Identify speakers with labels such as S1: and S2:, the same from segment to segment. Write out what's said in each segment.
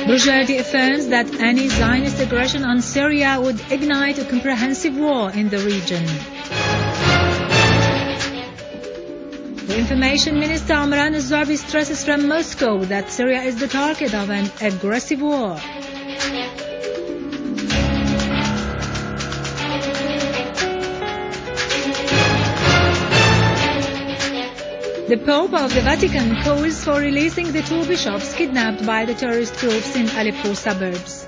S1: Brujerdi affirms that any Zionist aggression on Syria would ignite a comprehensive war in the region. The Information Minister Amran al-Zarbi stresses from Moscow that Syria is the target of an aggressive war. The Pope of the Vatican calls for releasing the 2 bishops kidnapped by the terrorist groups in Aleppo suburbs.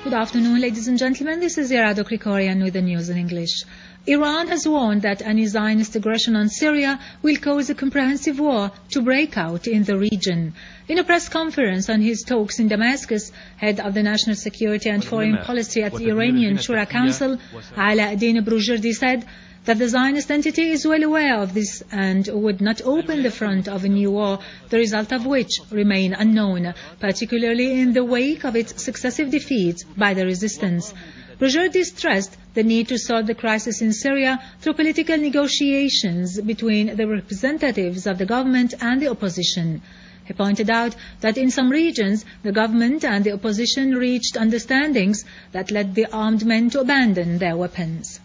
S1: Good afternoon, ladies and gentlemen. This is Irado Krikorian with the news in English. Iran has warned that any Zionist aggression on Syria will cause a comprehensive war to break out in the region. In a press conference on his talks in Damascus, head of the National Security and Foreign Policy at the Iranian Shura Council, Alauddin Brujerdi, said that the Zionist entity is well aware of this and would not open the front of a new war, the result of which remain unknown, particularly in the wake of its successive defeats by the resistance. Brujerdi stressed the need to solve the crisis in Syria through political negotiations between the representatives of the government and the opposition. He pointed out that in some regions, the government and the opposition reached understandings that led the armed men to abandon their weapons.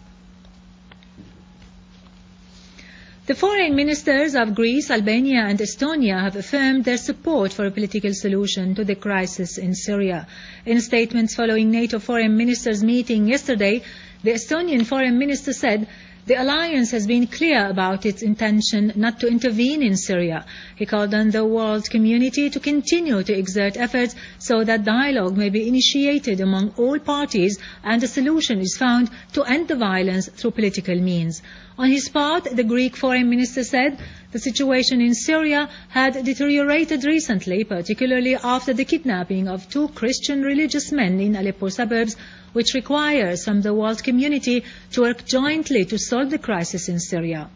S1: The foreign ministers of Greece, Albania and Estonia have affirmed their support for a political solution to the crisis in Syria. In statements following NATO foreign ministers' meeting yesterday, the Estonian foreign minister said the alliance has been clear about its intention not to intervene in Syria. He called on the world community to continue to exert efforts so that dialogue may be initiated among all parties and a solution is found to end the violence through political means. On his part, the Greek foreign minister said the situation in Syria had deteriorated recently, particularly after the kidnapping of 2 Christian religious men in Aleppo suburbs, which requires from the world community to work jointly to solve the crisis in Syria.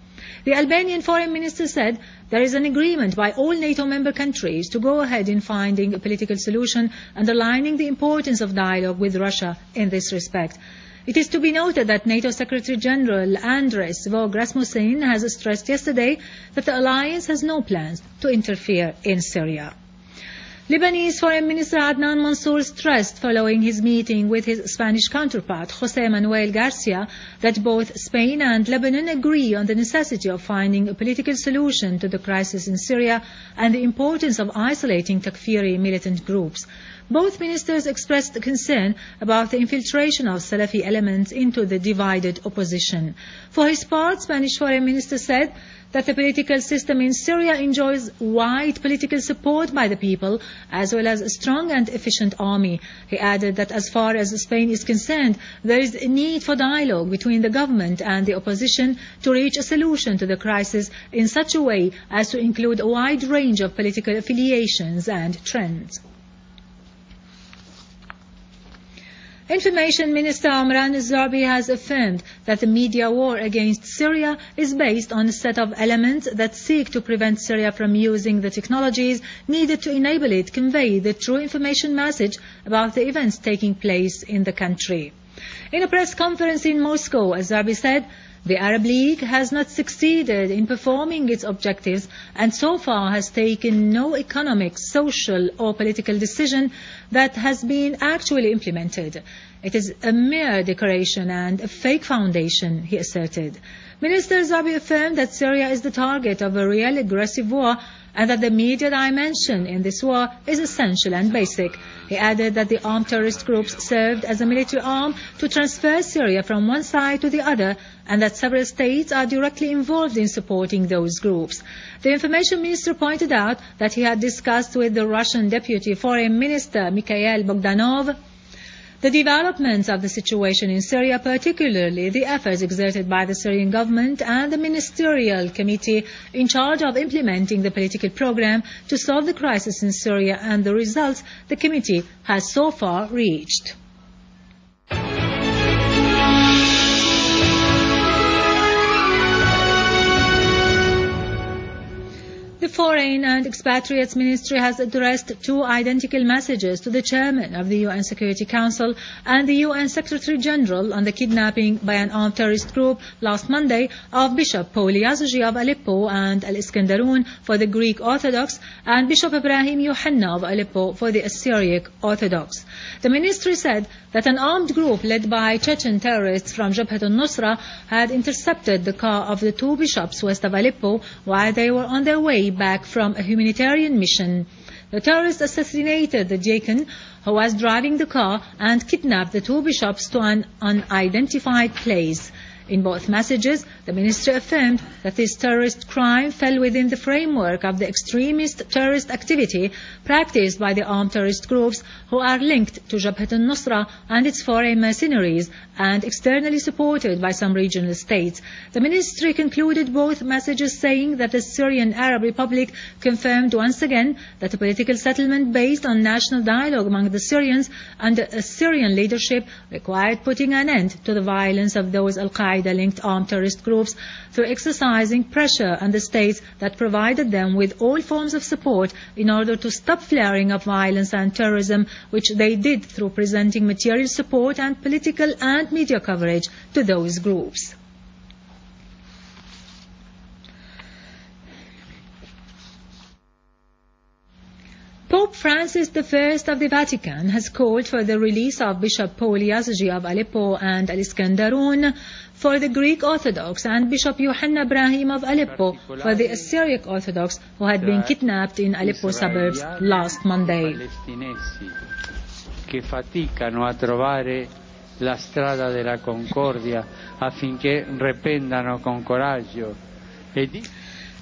S1: The Albanian foreign minister said there is an agreement by all NATO member countries to go ahead in finding a political solution, underlining the importance of dialogue with Russia in this respect. It is to be noted that NATO Secretary General Andres Fogh Rasmussen has stressed yesterday that the alliance has no plans to interfere in Syria. Lebanese Foreign Minister Adnan Mansour stressed following his meeting with his Spanish counterpart, José Manuel Garcia, that both Spain and Lebanon agree on the necessity of finding a political solution to the crisis in Syria and the importance of isolating Takfiri militant groups. Both ministers expressed concern about the infiltration of Salafi elements into the divided opposition. For his part, Spanish Foreign Minister said that the political system in Syria enjoys wide political support by the people, as well as a strong and efficient army. He added that as far as Spain is concerned, there is a need for dialogue between the government and the opposition to reach a solution to the crisis in such a way as to include a wide range of political affiliations and trends. Information Minister Amran al-Zarbi has affirmed that the media war against Syria is based on a set of elements that seek to prevent Syria from using the technologies needed to enable it convey the true information message about the events taking place in the country. In a press conference in Moscow, al-Zarbi said, the Arab League has not succeeded in performing its objectives and so far has taken no economic, social or political decision that has been actually implemented. It is a mere decoration and a fake foundation, he asserted. Minister Zarbi affirmed that Syria is the target of a real aggressive war and that the media dimension in this war is essential and basic. He added that the armed terrorist groups served as a military arm to transfer Syria from one side to the other and that several states are directly involved in supporting those groups. The information minister pointed out that he had discussed with the Russian Deputy Foreign Minister Mikhail Bogdanov the developments of the situation in Syria, particularly the efforts exerted by the Syrian government and the ministerial committee in charge of implementing the political program to solve the crisis in Syria and the results the committee has so far reached. Foreign and Expatriates Ministry has addressed 2 identical messages to the Chairman of the UN Security Council and the UN Secretary General on the kidnapping by an armed terrorist group last Monday of Bishop Paul Yazigi of Aleppo and Al-Iskandarun for the Greek Orthodox and Bishop Ibrahim Yohanna of Aleppo for the Syriac Orthodox. The ministry said that an armed group led by Chechen terrorists from Jabhat al-Nusra had intercepted the car of the 2 bishops west of Aleppo while they were on their way back from a humanitarian mission. The terrorists assassinated the deacon who was driving the car and kidnapped the 2 bishops to an unidentified place. In both messages, the ministry affirmed that this terrorist crime fell within the framework of the extremist terrorist activity practiced by the armed terrorist groups who are linked to Jabhat al-Nusra and its foreign mercenaries and externally supported by some regional states. The ministry concluded both messages saying that the Syrian Arab Republic confirmed once again that a political settlement based on national dialogue among the Syrians under a Syrian leadership required putting an end to the violence of those Al-Qaeda-linked armed terrorist groups through exercising pressure on the states that provided them with all forms of support in order to stop flaring of violence and terrorism, which they did through presenting material support and political and media coverage to those groups. Pope Francis I of the Vatican has called for the release of Bishop Paul Yazigi of Aleppo and Al-Iskandarun for the Greek Orthodox and Bishop Yohanna Ibrahim of Aleppo for the Syriac Orthodox who had been kidnapped in Aleppo suburbs last Monday.
S2: Che faticano a trovare la strada della concordia affinché reprendano con coraggio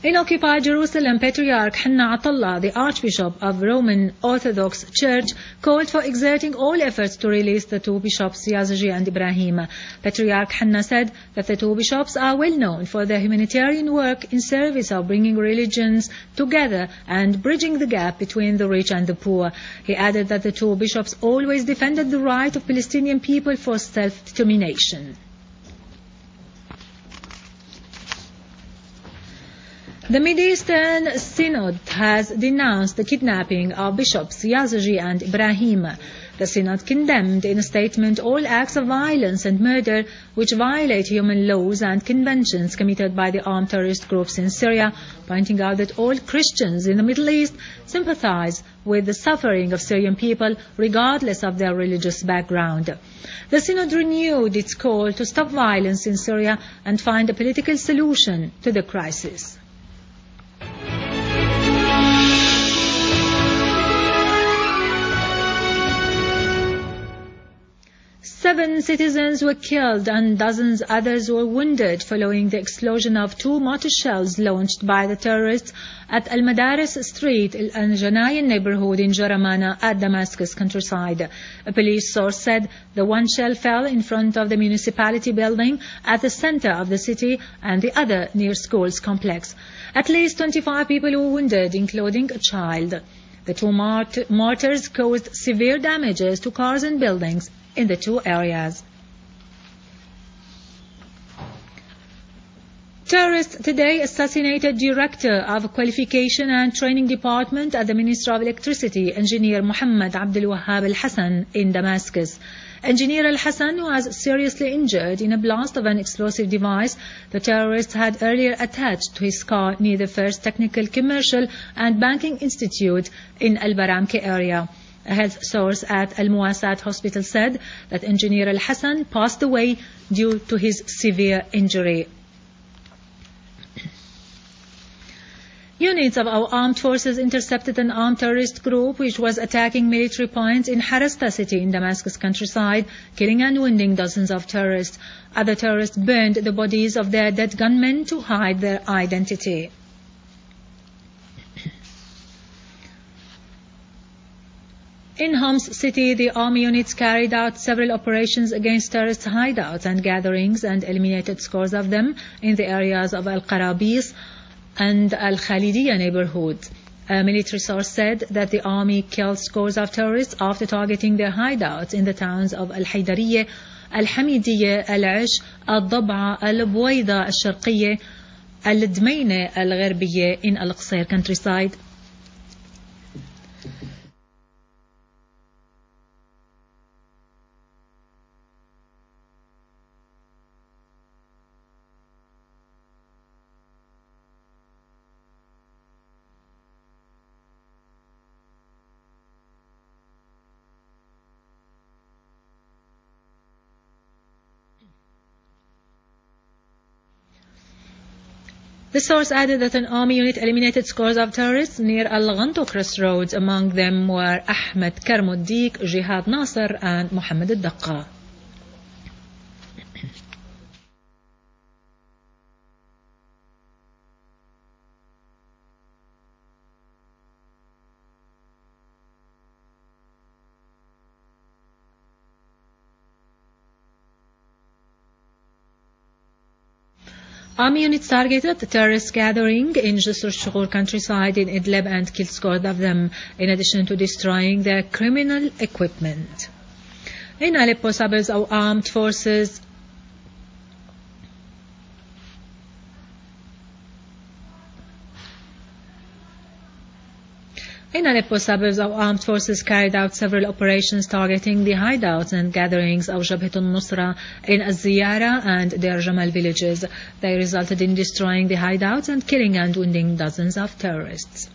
S1: In occupied Jerusalem, Patriarch Hanna Atallah, the Archbishop of Roman Orthodox Church, called for exerting all efforts to release the 2 bishops, Yazigi and Ibrahim. Patriarch Hanna said that the 2 bishops are well known for their humanitarian work in service of bringing religions together and bridging the gap between the rich and the poor. He added that the 2 bishops always defended the right of Palestinian people for self-determination. The Mid-Eastern Synod has denounced the kidnapping of Bishops Yazigi and Ibrahim. The Synod condemned in a statement all acts of violence and murder which violate human laws and conventions committed by the armed terrorist groups in Syria, pointing out that all Christians in the Middle East sympathize with the suffering of Syrian people regardless of their religious background. The Synod renewed its call to stop violence in Syria and find a political solution to the crisis. 7 citizens were killed and dozens others were wounded following the explosion of 2 mortar shells launched by the terrorists at Al-Madaris Street, Al-Janayan neighborhood in Jaramana at Damascus countryside. A police source said the one shell fell in front of the municipality building at the center of the city and the other near schools complex. At least 25 people were wounded, including a child. The 2 mortars caused severe damages to cars and buildings in the 2 areas. Terrorists today assassinated Director of Qualification and Training Department at the Ministry of Electricity, Engineer Muhammad Abdul Wahab Al-Hassan in Damascus. Engineer Al-Hassan was seriously injured in a blast of an explosive device the terrorists had earlier attached to his car near the First Technical Commercial and Banking Institute in Al-Baramke area. A health source at Al-Muwasat Hospital said that Engineer Al-Hassan passed away due to his severe injury. Units of our armed forces intercepted an armed terrorist group which was attacking military points in Harasta city in Damascus countryside, killing and wounding dozens of terrorists. Other terrorists burned the bodies of their dead gunmen to hide their identity. In Homs city, the army units carried out several operations against terrorist hideouts and gatherings and eliminated scores of them in the areas of Al-Qarabis and Al-Khalidiyya neighborhoods. A military source said that the army killed scores of terrorists after targeting their hideouts in the towns of Al-Haydariyya, Al-Hamidiyya, Al-Ish, Al-Dab'a, Al-Buwayda, Al-Sharqiyya, الدمينة الغربية in Al-Qasir countryside. The source added that an army unit eliminated scores of terrorists near Al-Ghanto crossroads. Among them were Ahmed Karmuddik, Jihad Nasser and Mohammed al-Daqqa. Army units targeted the terrorist gathering in Jisr al-Shughur countryside in Idlib and killed scores of them, in addition to destroying their criminal equipment. In Aleppo suburbs, our armed forces carried out several operations targeting the hideouts and gatherings of Jabhat al-Nusra in Az-Ziyara and Deir Jamal villages. They resulted in destroying the hideouts and killing and wounding dozens of terrorists.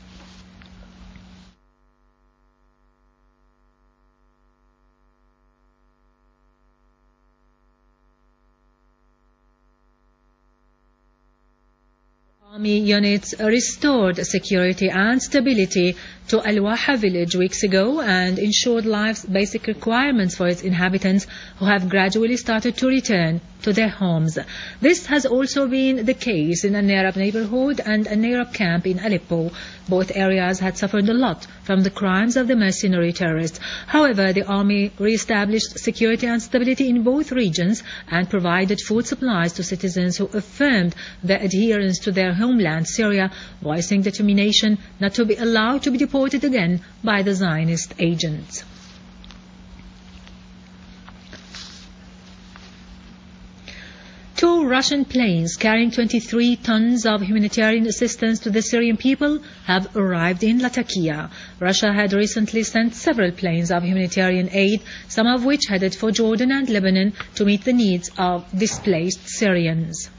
S1: Army units restored security and stability to Al-Waha village weeks ago and ensured life's basic requirements for its inhabitants, who have gradually started to return to their homes. This has also been the case in An Narab neighborhood and An Narab camp in Aleppo. Both areas had suffered a lot from the crimes of the mercenary terrorists. However, the army re-established security and stability in both regions and provided food supplies to citizens who affirmed their adherence to their homeland, Syria, voicing determination not to be allowed to be deported again by the Zionist agents. Two Russian planes carrying 23 tons of humanitarian assistance to the Syrian people have arrived in Latakia. Russia had recently sent several planes of humanitarian aid, some of which headed for Jordan and Lebanon to meet the needs of displaced Syrians.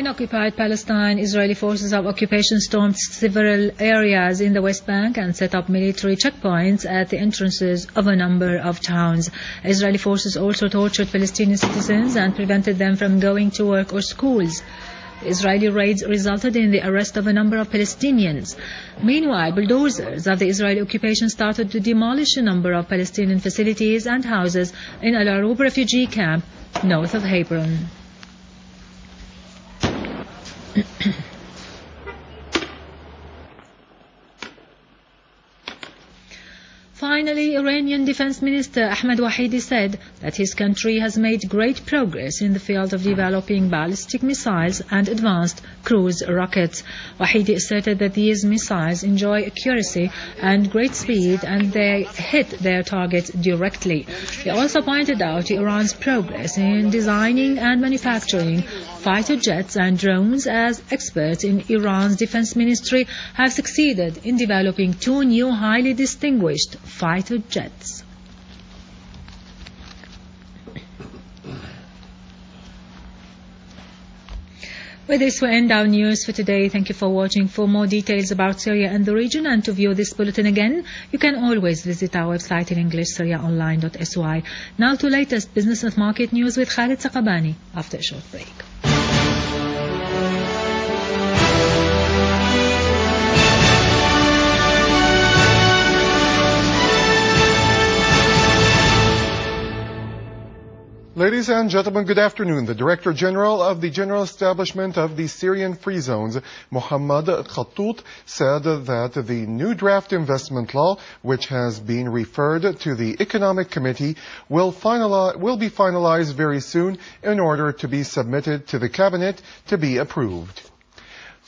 S1: In occupied Palestine, Israeli forces of occupation stormed several areas in the West Bank and set up military checkpoints at the entrances of a number of towns. Israeli forces also tortured Palestinian citizens and prevented them from going to work or schools. Israeli raids resulted in the arrest of a number of Palestinians. Meanwhile, bulldozers of the Israeli occupation started to demolish a number of Palestinian facilities and houses in Al Arub refugee camp north of Hebron. Finally, Iranian Defense Minister Ahmed Wahidi said that his country has made great progress in the field of developing ballistic missiles and advanced cruise rockets. Wahidi asserted that these missiles enjoy accuracy and great speed and they hit their targets directly. He also pointed out Iran's progress in designing and manufacturing fighter jets and drones, as experts in Iran's defense ministry have succeeded in developing two new highly distinguished fighter jets. With this, we end our news for today. Thank you for watching. For more details about Syria and the region and to view this bulletin again, you can always visit our website in English, syriaonline.sy. Now to latest business and market news with Khalid Saqabani after a short break.
S3: Ladies and gentlemen, good afternoon. The Director General of the General Establishment of the Syrian Free Zones, Mohammad Khattout, said that the new draft investment law, which has been referred to the Economic Committee, will be finalized very soon in order to be submitted to the Cabinet to be approved.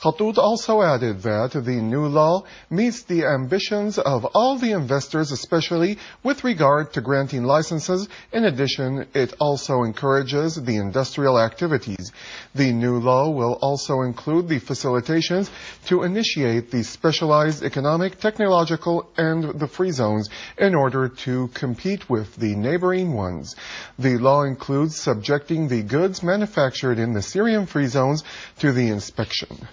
S3: Khattout also added that the new law meets the ambitions of all the investors, especially with regard to granting licenses. In addition, it also encourages the industrial activities. The new law will also include the facilitations to initiate the specialized economic, technological, and the free zones in order to compete with the neighboring ones. The law includes subjecting the goods manufactured in the Syrian free zones to the inspection.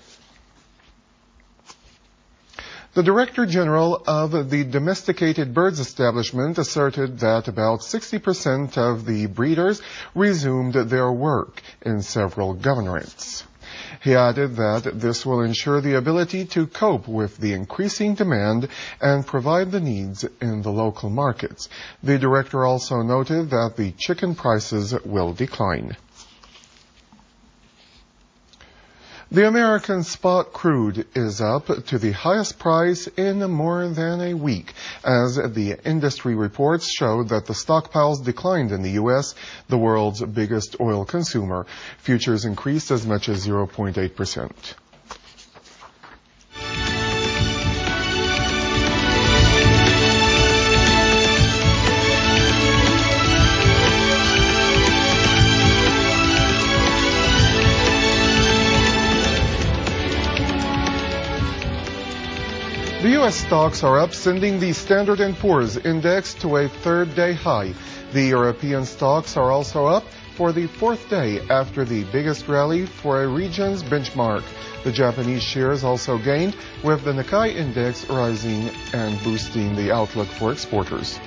S3: The Director General of the Domesticated Birds Establishment asserted that about 60% of the breeders resumed their work in several governorates. He added that this will ensure the ability to cope with the increasing demand and provide the needs in the local markets. The director also noted that the chicken prices will decline. The American spot crude is up to the highest price in more than a week, as the industry reports showed that the stockpiles declined in the U.S., the world's biggest oil consumer. Futures increased as much as 0.8%. The U.S. stocks are up, sending the Standard & Poor's index to a third-day high. The European stocks are also up for the fourth day after the biggest rally for a region's benchmark. The Japanese shares also gained, with the Nikkei index rising and boosting the outlook for exporters.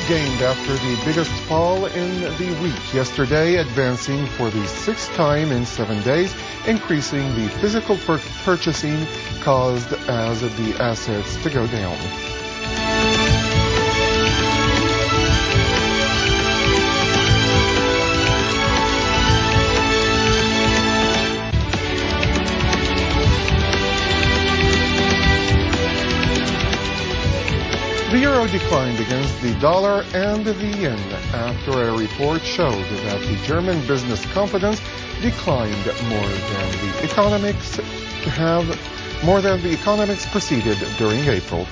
S3: Gained after the biggest fall in the week yesterday, advancing for the sixth time in 7 days, increasing the physical purchasing caused as the assets to go down. The euro declined against the dollar and the yen after a report showed that the German business confidence declined more than the economics preceded during April.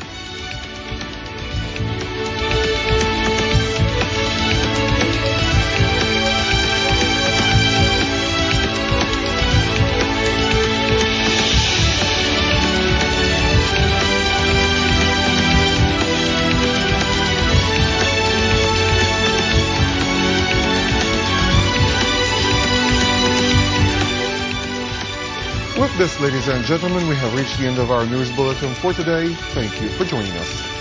S3: With this, ladies and gentlemen, we have reached the end of our news bulletin for today. Thank you for joining us.